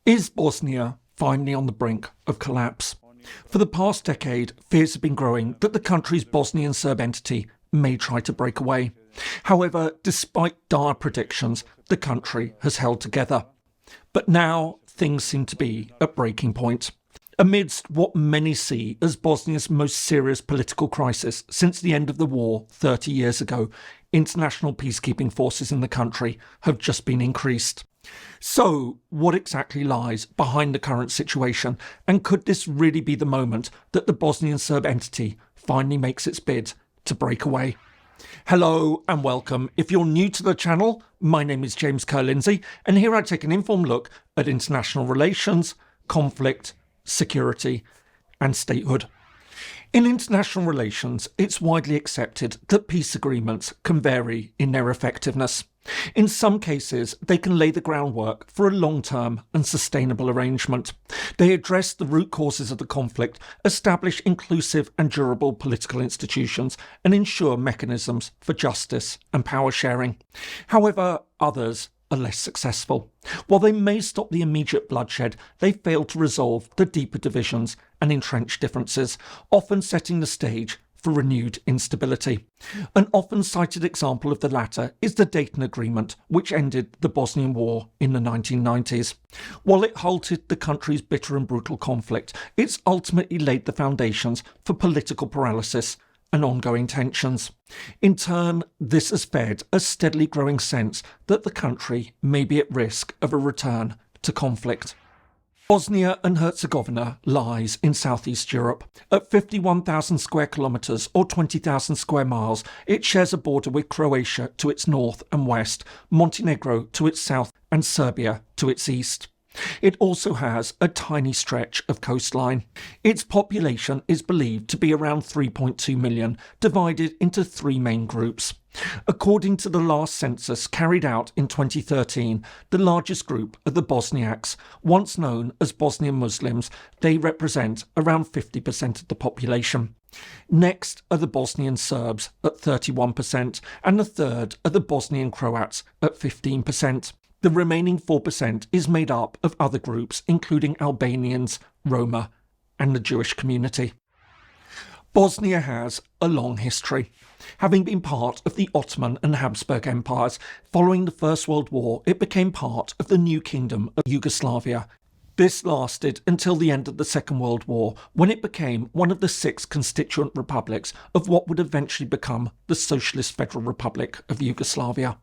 Is Bosnia finally on the brink of collapse? For the past decade, fears have been growing that the country's Bosnian Serb entity may try to break away. However, despite dire predictions, the country has held together. But now things seem to be at breaking point. Amidst what many see as Bosnia's most serious political crisis since the end of the war 30 years ago, international peacekeeping forces in the country have just been increased. So, what exactly lies behind the current situation, and could this really be the moment that the Bosnian Serb entity finally makes its bid to break away? Hello and welcome. If you're new to the channel, my name is James Ker-Lindsay, and here I take an informed look at international relations, conflict, security and statehood. In international relations, it's widely accepted that peace agreements can vary in their effectiveness. In some cases, they can lay the groundwork for a long-term and sustainable arrangement. They address the root causes of the conflict, establish inclusive and durable political institutions, and ensure mechanisms for justice and power sharing. However, others are less successful. While they may stop the immediate bloodshed, they fail to resolve the deeper divisions and entrenched differences, often setting the stage for renewed instability. An often cited example of the latter is the Dayton Agreement, which ended the Bosnian War in the 1990s. While it halted the country's bitter and brutal conflict, it's ultimately laid the foundations for political paralysis and ongoing tensions. In turn, this has fed a steadily growing sense that the country may be at risk of a return to conflict. Bosnia and Herzegovina lies in southeast Europe. At 51,000 square kilometres or 20,000 square miles, it shares a border with Croatia to its north and west, Montenegro to its south and Serbia to its east. It also has a tiny stretch of coastline. Its population is believed to be around 3.2 million, divided into three main groups. According to the last census carried out in 2013, the largest group are the Bosniaks, once known as Bosnian Muslims. They represent around 50% of the population. Next are the Bosnian Serbs at 31%, and the third are the Bosnian Croats at 15%. The remaining 4% is made up of other groups, including Albanians, Roma, and the Jewish community. Bosnia has a long history. Having been part of the Ottoman and Habsburg empires, following the First World War, it became part of the new kingdom of Yugoslavia. This lasted until the end of the Second World War, when it became one of the 6 constituent republics of what would eventually become the Socialist Federal Republic of Yugoslavia.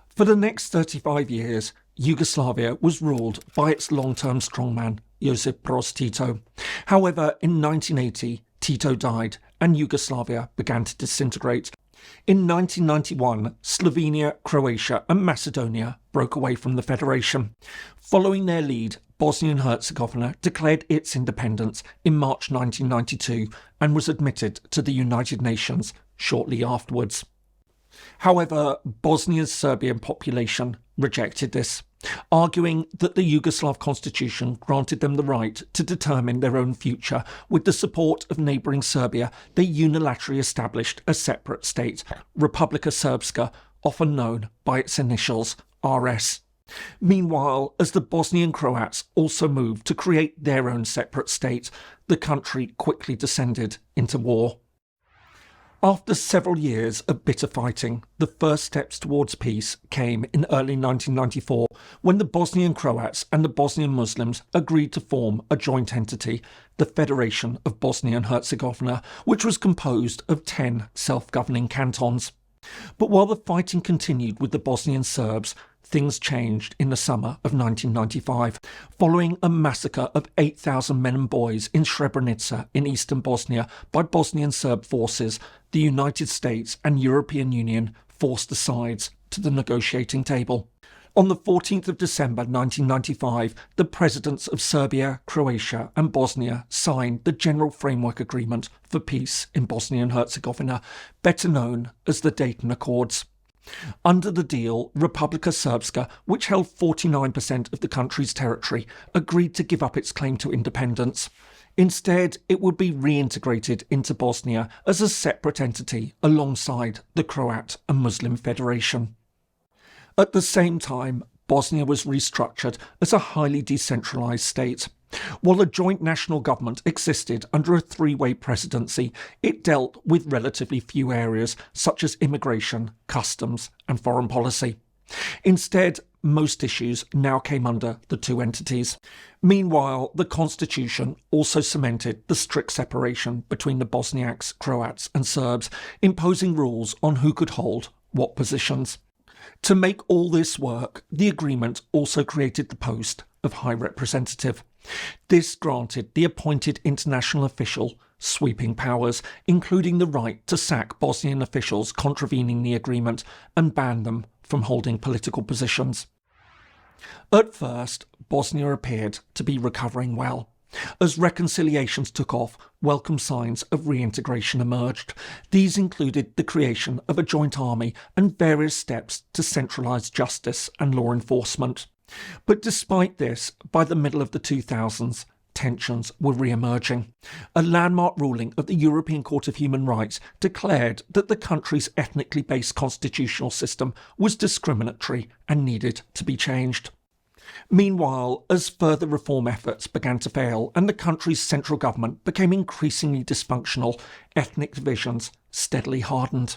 For the next 35 years, Yugoslavia was ruled by its long-term strongman, Josip Broz Tito. However, in 1980, Tito died and Yugoslavia began to disintegrate. In 1991, Slovenia, Croatia and Macedonia broke away from the federation. Following their lead, Bosnia and Herzegovina declared its independence in March 1992 and was admitted to the United Nations shortly afterwards. However, Bosnia's Serbian population rejected this, arguing that the Yugoslav constitution granted them the right to determine their own future. With the support of neighbouring Serbia, they unilaterally established a separate state, Republika Srpska, often known by its initials RS. Meanwhile, as the Bosnian Croats also moved to create their own separate state, the country quickly descended into war. After several years of bitter fighting, the first steps towards peace came in early 1994 when the Bosnian Croats and the Bosnian Muslims agreed to form a joint entity, the Federation of Bosnia and Herzegovina, which was composed of 10 self-governing cantons. But while the fighting continued with the Bosnian Serbs, things changed in the summer of 1995. Following a massacre of 8,000 men and boys in Srebrenica in eastern Bosnia by Bosnian Serb forces, the United States and European Union forced the sides to the negotiating table. On the 14th of December 1995, the presidents of Serbia, Croatia and Bosnia signed the General Framework Agreement for Peace in Bosnia and Herzegovina, better known as the Dayton Accords. Under the deal, Republika Srpska, which held 49% of the country's territory, agreed to give up its claim to independence. Instead, it would be reintegrated into Bosnia as a separate entity alongside the Croat and Muslim Federation. At the same time, Bosnia was restructured as a highly decentralised state. While a joint national government existed under a three-way presidency, it dealt with relatively few areas such as immigration, customs and foreign policy. Instead, most issues now came under the two entities. Meanwhile, the constitution also cemented the strict separation between the Bosniaks, Croats and Serbs, imposing rules on who could hold what positions. To make all this work, the agreement also created the post of High Representative. This granted the appointed international official sweeping powers, including the right to sack Bosnian officials contravening the agreement and ban them from holding political positions. At first, Bosnia appeared to be recovering well. As reconciliations took off, welcome signs of reintegration emerged. These included the creation of a joint army and various steps to centralise justice and law enforcement. But despite this, by the middle of the 2000s, tensions were re-emerging. A landmark ruling of the European Court of Human Rights declared that the country's ethnically based constitutional system was discriminatory and needed to be changed. Meanwhile, as further reform efforts began to fail and the country's central government became increasingly dysfunctional, ethnic divisions steadily hardened.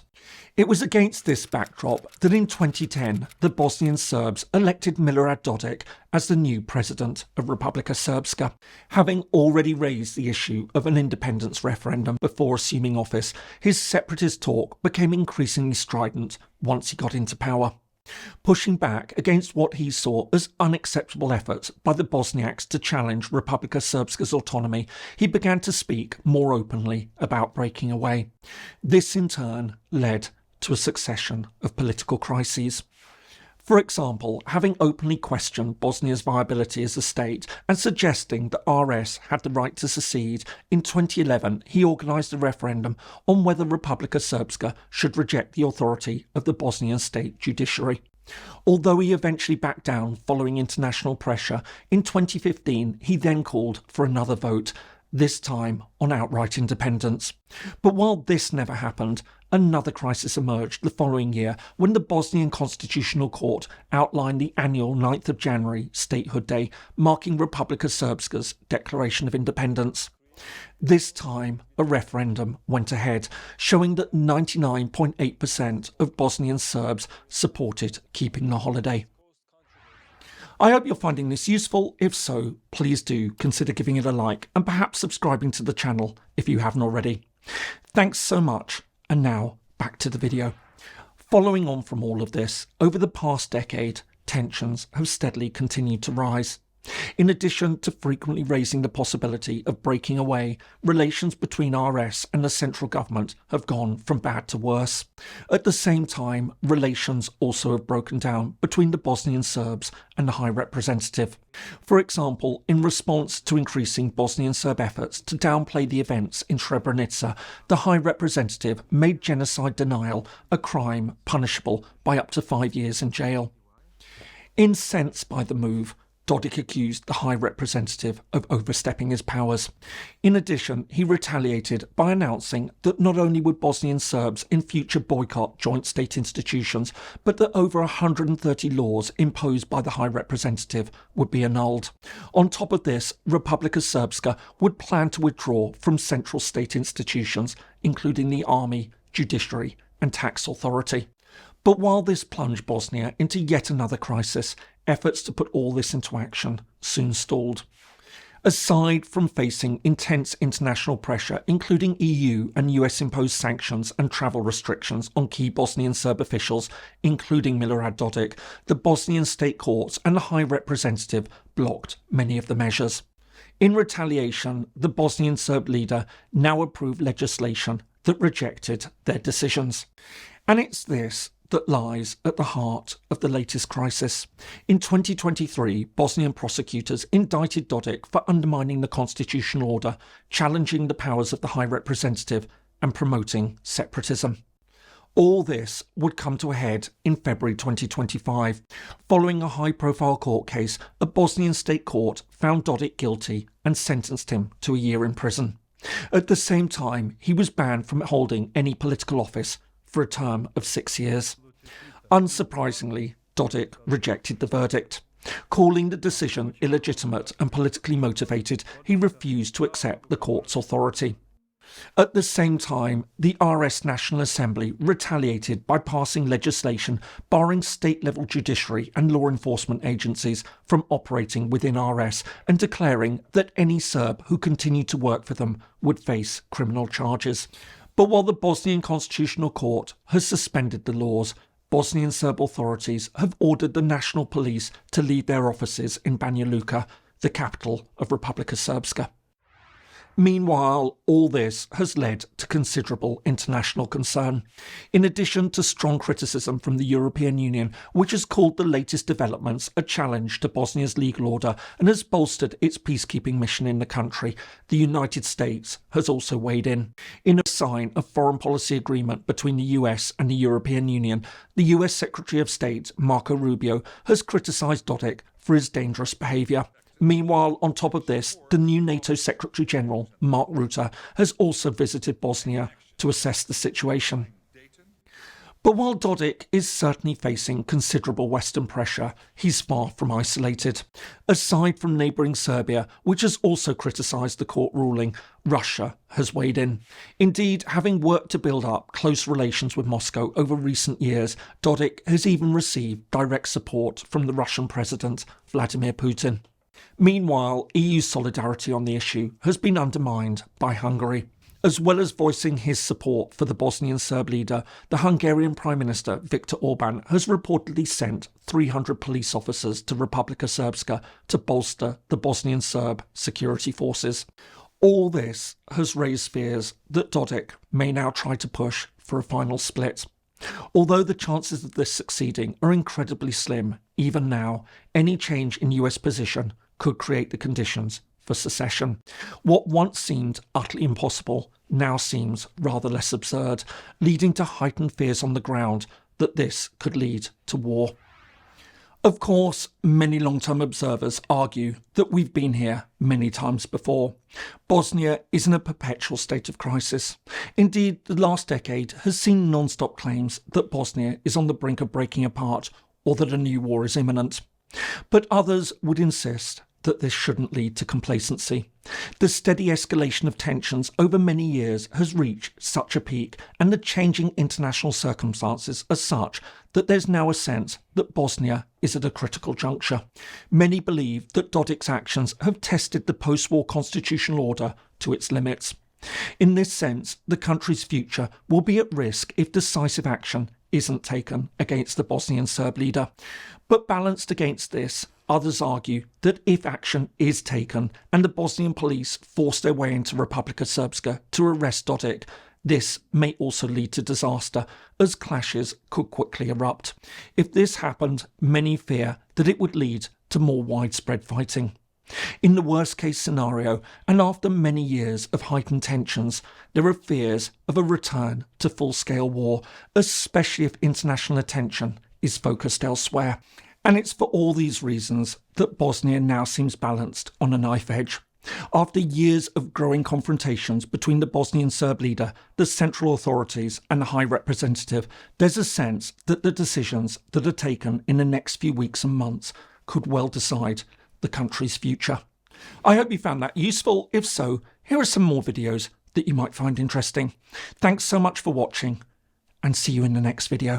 It was against this backdrop that in 2010 the Bosnian Serbs elected Milorad Dodik as the new president of Republika Srpska. Having already raised the issue of an independence referendum before assuming office, his separatist talk became increasingly strident once he got into power. Pushing back against what he saw as unacceptable efforts by the Bosniaks to challenge Republika Srpska's autonomy, he began to speak more openly about breaking away. This in turn led to a succession of political crises. For example, having openly questioned Bosnia's viability as a state and suggesting that RS had the right to secede, in 2011 he organised a referendum on whether Republika Srpska should reject the authority of the Bosnian state judiciary. Although he eventually backed down following international pressure, in 2015 he then called for another vote, this time on outright independence. But while this never happened, another crisis emerged the following year when the Bosnian Constitutional Court outlined the annual 9th of January Statehood Day, marking Republika Srpska's declaration of independence. This time, a referendum went ahead, showing that 99.8% of Bosnian Serbs supported keeping the holiday. I hope you're finding this useful. If so, please do consider giving it a like and perhaps subscribing to the channel if you haven't already. Thanks so much. And now, back to the video. Following on from all of this, over the past decade, tensions have steadily continued to rise. In addition to frequently raising the possibility of breaking away, relations between RS and the central government have gone from bad to worse. At the same time, relations also have broken down between the Bosnian Serbs and the High Representative. For example, in response to increasing Bosnian Serb efforts to downplay the events in Srebrenica, the High Representative made genocide denial a crime punishable by up to 5 years in jail. Incensed by the move, Dodik accused the High Representative of overstepping his powers. In addition, he retaliated by announcing that not only would Bosnian Serbs in future boycott joint state institutions, but that over 130 laws imposed by the High Representative would be annulled. On top of this, Republika Srpska would plan to withdraw from central state institutions, including the army, judiciary and tax authority. But while this plunged Bosnia into yet another crisis, efforts to put all this into action soon stalled. Aside from facing intense international pressure, including EU and US imposed sanctions and travel restrictions on key Bosnian Serb officials, including Milorad Dodik, the Bosnian state courts and the High Representative blocked many of the measures. In retaliation, the Bosnian Serb leader now approved legislation that rejected their decisions. And it's this that lies at the heart of the latest crisis. In 2023, Bosnian prosecutors indicted Dodik for undermining the constitutional order, challenging the powers of the High Representative and promoting separatism. All this would come to a head in February 2025. Following a high-profile court case, a Bosnian state court found Dodik guilty and sentenced him to a year in prison. At the same time, he was banned from holding any political office for a term of 6 years. Unsurprisingly, Dodik rejected the verdict. Calling the decision illegitimate and politically motivated, he refused to accept the court's authority. At the same time, the RS National Assembly retaliated by passing legislation barring state-level judiciary and law enforcement agencies from operating within RS and declaring that any Serb who continued to work for them would face criminal charges. But while the Bosnian Constitutional Court has suspended the laws, Bosnian Serb authorities have ordered the National Police to leave their offices in Banja Luka, the capital of Republika Srpska. Meanwhile, all this has led to considerable international concern. In addition to strong criticism from the European Union, which has called the latest developments a challenge to Bosnia's legal order and has bolstered its peacekeeping mission in the country, the United States has also weighed in. In a sign of foreign policy agreement between the US and the European Union, the US Secretary of State, Marco Rubio, has criticised Dodik for his dangerous behaviour. Meanwhile, on top of this, the new NATO Secretary-General, Mark Rutte, has also visited Bosnia to assess the situation. But while Dodik is certainly facing considerable Western pressure, he's far from isolated. Aside from neighbouring Serbia, which has also criticised the court ruling, Russia has weighed in. Indeed, having worked to build up close relations with Moscow over recent years, Dodik has even received direct support from the Russian President, Vladimir Putin. Meanwhile, EU solidarity on the issue has been undermined by Hungary. As well as voicing his support for the Bosnian Serb leader, the Hungarian Prime Minister Viktor Orban has reportedly sent 300 police officers to Republika Srpska to bolster the Bosnian Serb security forces. All this has raised fears that Dodik may now try to push for a final split. Although the chances of this succeeding are incredibly slim, even now, any change in US position could create the conditions for secession. What once seemed utterly impossible now seems rather less absurd, leading to heightened fears on the ground that this could lead to war. Of course, many long-term observers argue that we've been here many times before. Bosnia is in a perpetual state of crisis. Indeed, the last decade has seen non-stop claims that Bosnia is on the brink of breaking apart or that a new war is imminent. But others would insist that this shouldn't lead to complacency. The steady escalation of tensions over many years has reached such a peak, and the changing international circumstances are such that there's now a sense that Bosnia is at a critical juncture. Many believe that Dodik's actions have tested the post-war constitutional order to its limits. In this sense, the country's future will be at risk if decisive action isn't taken against the Bosnian Serb leader. But balanced against this, others argue that if action is taken and the Bosnian police force their way into Republika Srpska to arrest Dodik, this may also lead to disaster, as clashes could quickly erupt. If this happened, many fear that it would lead to more widespread fighting. In the worst-case scenario, and after many years of heightened tensions, there are fears of a return to full-scale war, especially if international attention is focused elsewhere. And it's for all these reasons that Bosnia now seems balanced on a knife edge. After years of growing confrontations between the Bosnian Serb leader, the central authorities and the High Representative, there's a sense that the decisions that are taken in the next few weeks and months could well decide the country's future. I hope you found that useful. If so, here are some more videos that you might find interesting. Thanks so much for watching, and see you in the next video.